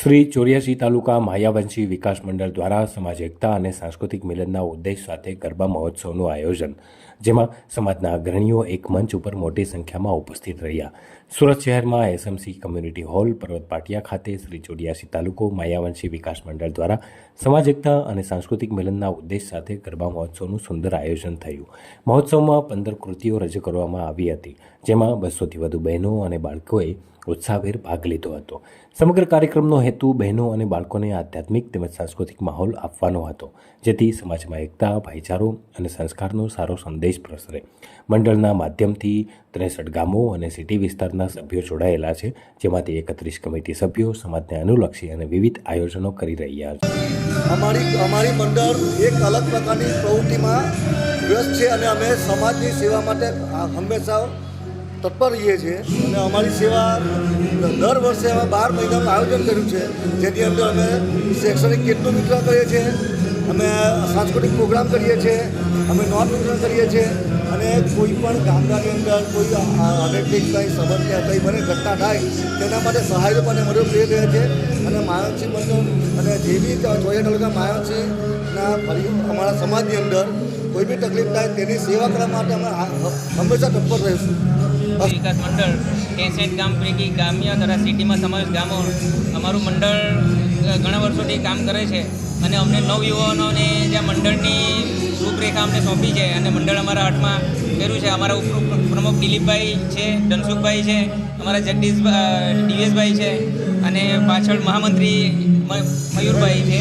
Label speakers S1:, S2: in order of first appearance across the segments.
S1: શ્રી 84 તાલુકા માયાવંશી વિકાસ મંડળ દ્વારા સમાજ એકતા અને સાંસ્કૃતિક મિલનના ઉદ્દેશ સાથે ગરબા મહોત્સવનું આયોજન, જેમાં સમાજના અગ્રણીઓ એક મંચ ઉપર મોટી સંખ્યામાં ઉપસ્થિત રહ્યા. સુરત શહેરમાં એસએમસી કમ્યુનિટી હોલ, પર્વત પાટિયા ખાતે શ્રી 84 તાલુકો માયાવંશી વિકાસ મંડળ દ્વારા સમાજ એકતા અને સાંસ્કૃતિક મિલનના ઉદ્દેશ સાથે ગરબા મહોત્સવનું સુંદર આયોજન થયું. મહોત્સવમાં 15 કૃતિઓ રજૂ કરવામાં આવી હતી, જેમાં 200થી વધુ બહેનો અને બાળકોએ ઉત્સાહભેર ભાગ લીધો હતો. સમગ્ર કાર્યક્રમનો હેતુ બહેનો અને બાળકોને આધ્યાત્મિક તેમજ સાંસ્કૃતિક માહોલ આપવાનો હતો, જેથી સમાજમાં એકતા, ભાઈચારો અને સંસ્કારનો સારો સંદેશ પ્રસરે. મંડળના માધ્યમથી 63 ગામો અને સિટી વિસ્તારના સભ્યો જોડાયેલા છે, જેમાંથી 31 કમિટી સભ્યો સમાજને અનુલક્ષી અને વિવિધ આયોજનો કરી રહ્યા છે.
S2: અમારી મંડળ એક અલગ પ્રકારની પ્રવૃત્તિમાં વ્યસ્ત છે અને અમે સમાજની સેવા માટે હંમેશા તત્પર રહીએ છીએ અને અમારી સેવા દર વર્ષે અમે 12 મહિનાનું આયોજન કર્યું છે, જેની અંદર અમે શૈક્ષણિક કીટનું વિતરણ કરીએ છીએ, અમે સાંસ્કૃતિક પ્રોગ્રામ કરીએ છીએ, અમે નોટ વિતરણ કરીએ છીએ અને કોઈ પણ ગામડાની અંદર કોઈ અનૈતિક કંઈ સમસ્યા કંઈ બને ઘટના થાય તેના માટે સહાય અને મદદ લઈ રહ્યા છે. અને માયાવંશી મંડળ અને જે બી 84 તાલુકા માયાવંશીના અમારા સમાજની અંદર કોઈ બી તકલીફ થાય તેની સેવા કરવા માટે અમે હંમેશા તત્પર રહીશું.
S3: વિકાસ મંડળ 63 ગામ પૈકી ગ્રામ્ય તથા સિટીમાં સમાવેશ ગામો અમારું મંડળ ઘણા વર્ષોથી કામ કરે છે અને અમને નવયુવાનોને જે મંડળની રૂપરેખા અમને સોંપી છે અને મંડળ અમારા હાથમાં કર્યું છે. અમારા પ્રમુખ દિલીપભાઈ છે, ધનસુખભાઈ છે, અમારા ડીએસભાઈ છે અને પાછળ મહામંત્રી મયુરભાઈ છે.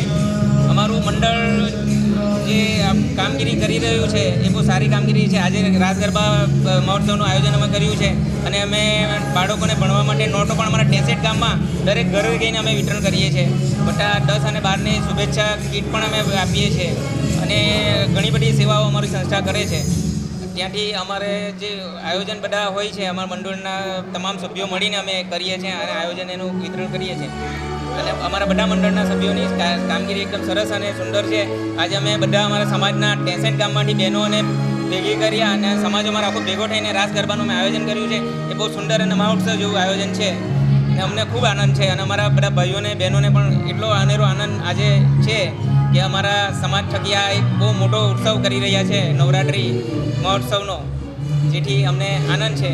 S3: અમારું મંડળ જે કામગીરી કરી રહ્યું છે એ બહુ સારી કામગીરી છે. આજે રાસ ગરબા મહોત્સવનું આયોજન અમે કર્યું છે અને અમે બાળકોને ભણવા માટે નોટો પણ અમારા 63 ગામમાં દરેક ઘરે જઈને અમે વિતરણ કરીએ છીએ. બધા 10 અને 12ની શુભેચ્છા કીટ પણ અમે આપીએ છીએ અને ઘણી બધી સેવાઓ અમારી સંસ્થા કરે છે. ત્યાંથી અમારે જે આયોજન બધા હોય છે, અમારા મંડળના તમામ સભ્યો મળીને અમે કરીએ છીએ અને આયોજન એનું વિતરણ કરીએ છીએ અને અમારા બધા મંડળના સભ્યોની કામગીરી એકદમ સરસ અને સુંદર છે. આજે અમે બધા અમારા સમાજના 63 ગામમાંથી બહેનોને ભેગી કર્યા અને સમાજ અમારો આખો ભેગો થઈને રાસ ગરબાનું અમે આયોજન કર્યું છે. એ બહુ સુંદર અને મહોત્સવ જેવું આયોજન છે અને અમને ખૂબ આનંદ છે અને અમારા બધા ભાઈઓને બહેનોને પણ એટલો અનેરો આનંદ આજે છે કે અમારા સમાજ થકી આ એક બહુ મોટો ઉત્સવ કરી રહ્યા છે, નવરાત્રિ મહોત્સવનો, જેથી અમને આનંદ છે.